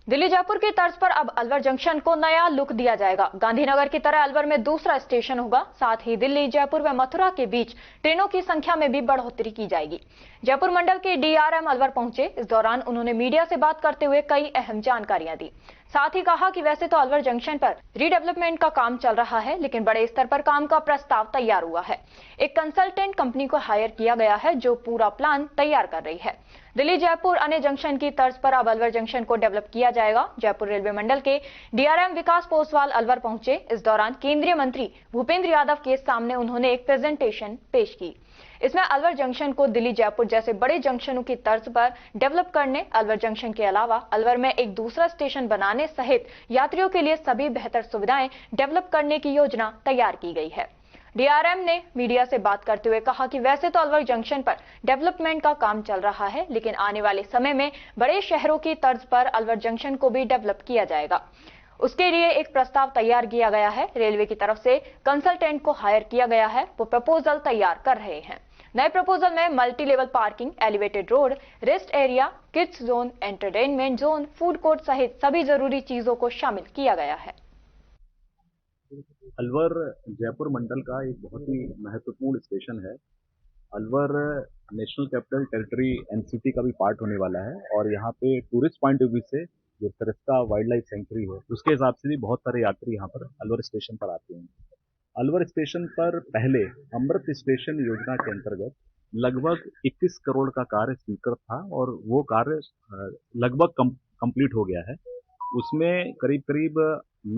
दिल्ली जयपुर की तर्ज पर अब अलवर जंक्शन को नया लुक दिया जाएगा। गांधीनगर की तरह अलवर में दूसरा स्टेशन होगा। साथ ही दिल्ली, जयपुर व मथुरा के बीच ट्रेनों की संख्या में भी बढ़ोतरी की जाएगी। जयपुर मंडल के डीआरएम अलवर पहुंचे। इस दौरान उन्होंने मीडिया से बात करते हुए कई अहम जानकारियां दी। साथ ही कहा कि वैसे तो अलवर जंक्शन पर रीडेवलपमेंट का काम चल रहा है, लेकिन बड़े स्तर पर काम का प्रस्ताव तैयार हुआ है। एक कंसल्टेंट कंपनी को हायर किया गया है जो पूरा प्लान तैयार कर रही है। दिल्ली जयपुर अन्य जंक्शन की तर्ज पर अब अलवर जंक्शन को डेवलप किया जाएगा। जयपुर रेलवे मंडल के डीआरएम विकास पोसवाल अलवर पहुंचे। इस दौरान केंद्रीय मंत्री भूपेंद्र यादव के सामने उन्होंने एक प्रेजेंटेशन पेश की। इसमें अलवर जंक्शन को दिल्ली जयपुर जैसे बड़े जंक्शनों की तर्ज पर डेवलप करने, अलवर जंक्शन के अलावा अलवर में एक दूसरा स्टेशन बनाने सहित यात्रियों के लिए सभी बेहतर सुविधाएं डेवलप करने की योजना तैयार की गई है। डीआरएम ने मीडिया से बात करते हुए कहा कि वैसे तो अलवर जंक्शन पर डेवलपमेंट का काम चल रहा है, लेकिन आने वाले समय में बड़े शहरों की तर्ज पर अलवर जंक्शन को भी डेवलप किया जाएगा। उसके लिए एक प्रस्ताव तैयार किया गया है। रेलवे की तरफ से कंसल्टेंट को हायर किया गया है। वो प्रपोजल तैयार कर रहे हैं। नए प्रपोजल में multi level parking, elevated road, rest area, kids zone, entertainment zone, food court सहित सभी जरूरी चीजों को शामिल किया गया है। अलवर जयपुर मंडल का एक बहुत ही महत्वपूर्ण स्टेशन है। Alwar national capital territory NCT का भी पार्ट होने वाला है और यहाँ पे टूरिस्ट पॉइंट ऑफ व्यू से जो सरिस्का वाइल्ड लाइफ सेंचुरी है उसके हिसाब से भी बहुत सारे यात्री यहाँ पर अलवर स्टेशन पर आते हैं। अलवर स्टेशन पर पहले अमृत स्टेशन योजना के अंतर्गत लगभग 21 करोड़ का कार्य स्वीकृत था और वो कार्य लगभग कंप्लीट हो गया है। उसमें करीब करीब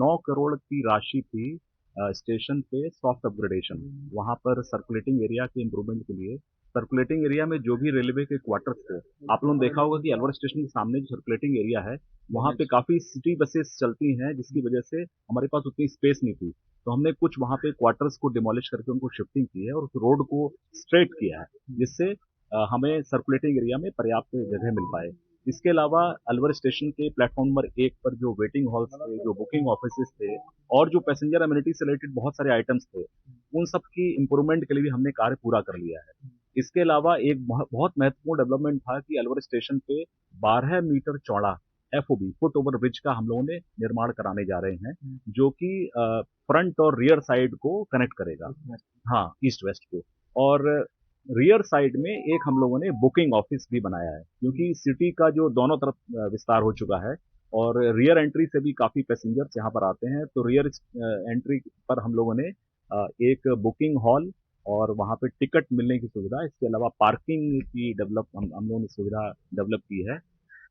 9 करोड़ की राशि थी स्टेशन पे सॉफ्ट अपग्रेडेशन, वहां पर सर्कुलेटिंग एरिया के इम्प्रूवमेंट के लिए। सर्कुलेटिंग एरिया में जो भी रेलवे के क्वार्टर्स थे, आप लोगों ने देखा होगा कि अलवर स्टेशन के सामने जो सर्कुलेटिंग एरिया है वहां पे काफी सिटी बसेस चलती हैं, जिसकी वजह से हमारे पास उतनी स्पेस नहीं थी। तो हमने कुछ वहां पे क्वार्टर्स को डिमोलिश करके उनको शिफ्टिंग की है और उस रोड को स्ट्रेट किया है, जिससे हमें सर्कुलेटिंग एरिया में पर्याप्त जगह मिल पाए। इसके अलावा अलवर स्टेशन के प्लेटफॉर्म नंबर 1 पर जो वेटिंग हॉल्स थे, जो बुकिंग ऑफिसेस थे और जो पैसेंजर अम्यूनिटी से रिलेटेड बहुत सारे आइटम्स थे, उन सब की इंप्रूवमेंट के लिए भी हमने कार्य पूरा कर लिया है। इसके अलावा एक बहुत महत्वपूर्ण डेवलपमेंट था कि अलवर स्टेशन पे 12 मीटर चौड़ा एफओबी, फुट ओवर ब्रिज का हम लोगों ने निर्माण कराने जा रहे हैं, जो कि फ्रंट और रियर साइड को कनेक्ट करेगा। हाँ, ईस्ट वेस्ट को। और रियर साइड में एक हम लोगों ने बुकिंग ऑफिस भी बनाया है, क्योंकि सिटी का जो दोनों तरफ विस्तार हो चुका है और रियर एंट्री से भी काफी पैसेंजर्स यहाँ पर आते हैं, तो रियर एंट्री पर हम लोगों ने एक बुकिंग हॉल और वहाँ पे टिकट मिलने की सुविधा, इसके अलावा पार्किंग की हम लोगों ने सुविधा डेवलप की है।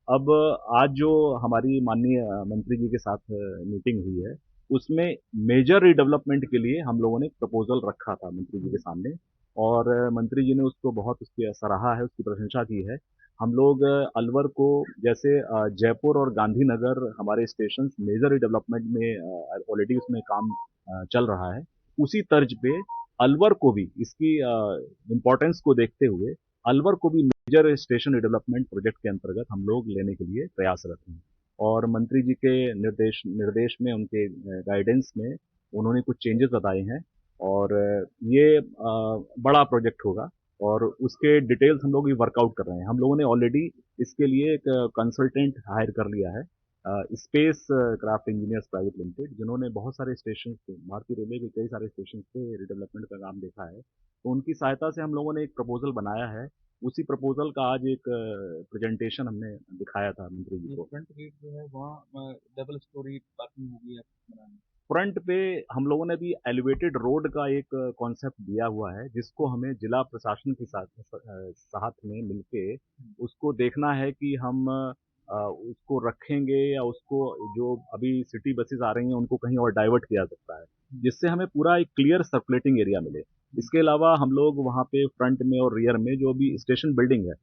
अब आज जो हमारी माननीय मंत्री जी के साथ मीटिंग हुई है, उसमें मेजर रीडेवलपमेंट के लिए हम लोगों ने प्रपोजल रखा था मंत्री जी के सामने और मंत्री जी ने उसको बहुत उसकी सराहा है, उसकी प्रशंसा की है। हम लोग अलवर को जैसे जयपुर और गांधीनगर हमारे स्टेशन मेजर रीडेवलपमेंट में ऑलरेडी उसमें काम चल रहा है, उसी तर्ज पे अलवर को भी इसकी इम्पोर्टेंस को देखते हुए अलवर को भी मेजर स्टेशन डेवलपमेंट प्रोजेक्ट के अंतर्गत हम लोग लेने के लिए प्रयासरत हैं। और मंत्री जी के निर्देश में, उनके गाइडेंस में उन्होंने कुछ चेंजेस बताए हैं और ये बड़ा प्रोजेक्ट होगा और उसके डिटेल्स हम लोग भी वर्कआउट कर रहे हैं। हम लोगों ने ऑलरेडी इसके लिए एक कंसल्टेंट हायर कर लिया है, space craft engineers private limited, जिन्होंने बहुत सारे स्टेशन पे, भारतीय रेलवे के कई सारे स्टेशन पे रिडेवलपमेंट का काम देखा है। तो उनकी सहायता से हम लोगों ने एक प्रपोजल बनाया है। उसी प्रपोजल का आज एक प्रेजेंटेशन हमने दिखाया था मंत्री जी को। फ्रंट गेट जो है वहाँ डबल स्टोरी पार्किंग होगी बनाने। फ्रंट पे हम लोगों ने भी एलिवेटेड रोड का एक कॉन्सेप्ट दिया हुआ है, जिसको हमें जिला प्रशासन के साथ में मिलके उसको देखना है कि हम उसको रखेंगे या उसको, जो अभी सिटी बसेस आ रही हैं उनको कहीं और डाइवर्ट किया सकता है, जिससे हमें पूरा एक क्लियर सर्कुलेटिंग एरिया मिले। इसके अलावा हम लोग वहाँ पे फ्रंट में और रियर में जो भी स्टेशन बिल्डिंग है,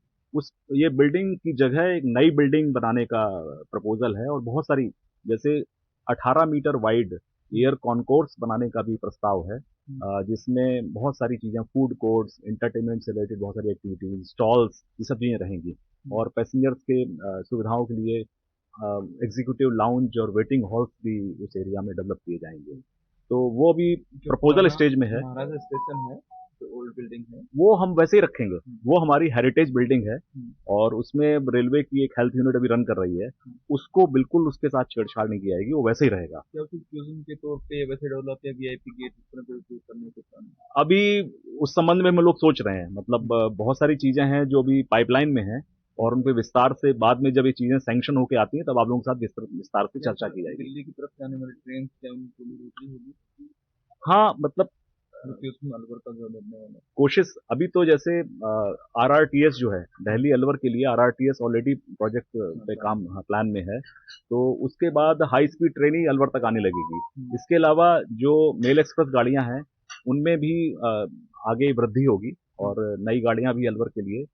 ये बिल्डिंग की जगह एक नई बिल्डिंग बनाने का प्रपोजल है और बहुत सारी, जैसे 18 मीटर वाइड एयर कॉन्कोर्स बनाने का भी प्रस्ताव है, जिसमें बहुत सारी चीजें, फूड कोर्ट्स, एंटरटेनमेंट से रिलेटेड बहुत सारी एक्टिविटीज, स्टॉल्स, ये सब चीजें रहेंगी और पैसेंजर्स के सुविधाओं के लिए एग्जीक्यूटिव लाउंज और वेटिंग हॉल्स भी उस एरिया में डेवलप किए जाएंगे। तो वो भी प्रपोजल स्टेज में है। महाराजा स्टेशन है ओल्ड बिल्डिंग है। वो हम वैसे ही रखेंगे। वो हमारी हेरिटेज बिल्डिंग है और उसमें रेलवे की एक हेल्थ यूनिट अभी रन कर रही है। उसको बिल्कुल उसके साथ छेड़छाड़ नहीं की जाएगी, वो वैसे ही रहेगा। क्या कुछ म्यूजियम के तौर पे वैसे डेवलप या वीआईपी गेट इस तरह से उपयोग करने के प्लान है? अभी उस संबंध में हम लोग सोच रहे हैं, मतलब बहुत सारी चीजें हैं जो अभी पाइपलाइन में हैं और उन पे विस्तार से बाद में जब ये चीजें सैंक्शन होके आती हैं तब आप लोगों के साथ विस्तार से चर्चा की जाएगी। दिल्ली की तरफ से आने वाली ट्रेन क्या उनको भी रोकनी होगी? हाँ, मतलब क्योंकि उसमें अलवर का जो लगने वाला है। कोशिश अभी तो जैसे आरआरटीएस जो है दिल्ली अलवर के लिए आरआरटीएस ऑलरेडी प्रोजेक्ट पे काम प्लान में है, तो उसके बाद हाई स्पीड ट्रेन ही अलवर तक आने लगेगी। इसके अलावा जो मेल एक्सप्रेस गाड़ियां हैं उनमें भी आगे वृद्धि होगी और नई गाड़ियां भी अलवर के लिए